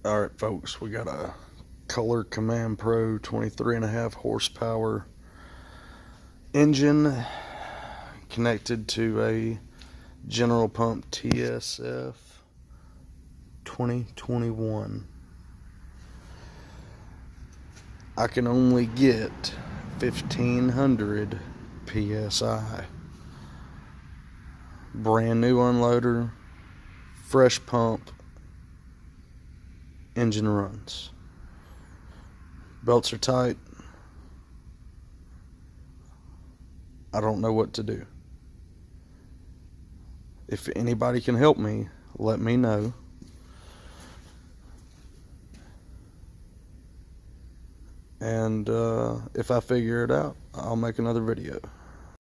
Alright folks, we got a Kohler Command Pro 23.5 horsepower engine connected to a General Pump TSF 2021. I can only get 1500 PSI. Brand new unloader, fresh pump, engine runs. Belts are tight. I don't know what to do. If anybody can help me, let me know. And if I figure it out, I'll make another video.